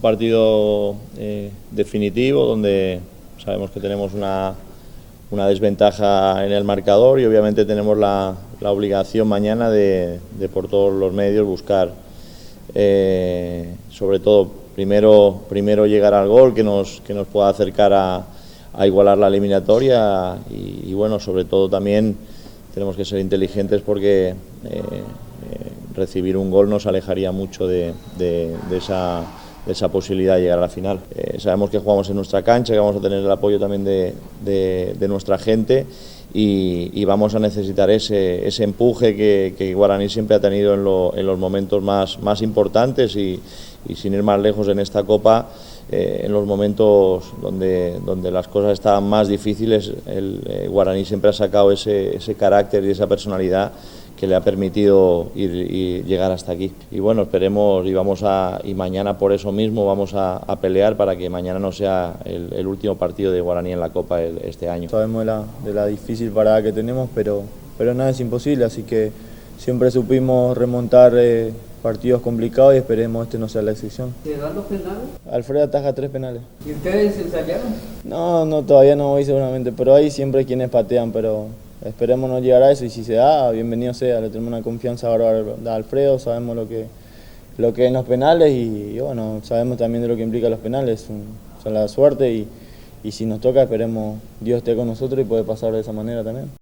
partido definitivo donde sabemos que tenemos una desventaja en el marcador y obviamente tenemos la obligación mañana de por todos los medios buscar sobre todo primero llegar al gol que nos pueda acercar a igualar la eliminatoria y bueno, sobre todo también tenemos que ser inteligentes porque recibir un gol nos alejaría mucho de esa posibilidad de llegar a la final. Sabemos que jugamos en nuestra cancha, que vamos a tener el apoyo también de nuestra gente y vamos a necesitar ese empuje que Guaraní siempre ha tenido en los momentos más importantes y sin ir más lejos en esta Copa, en los momentos donde las cosas estaban más difíciles, el Guaraní siempre ha sacado ese carácter y esa personalidad que le ha permitido llegar hasta aquí. Y bueno, esperemos y mañana por eso mismo vamos a pelear para que mañana no sea el último partido de Guaraní en la Copa este año. Sabemos de la difícil parada que tenemos, pero nada es imposible, así que siempre supimos remontar partidos complicados y esperemos este no sea la excepción. ¿Se dan los penales? Alfredo ataja 3 penales. ¿Y ustedes ensayaron? No, todavía no voy seguramente, pero hay siempre quienes patean, pero esperemos no llegar a eso y si se da, bienvenido sea. Le tenemos una confianza bárbara a Alfredo, sabemos lo que es en los penales y bueno, sabemos también de lo que implica los penales, son la suerte y si nos toca esperemos Dios esté con nosotros y puede pasar de esa manera también.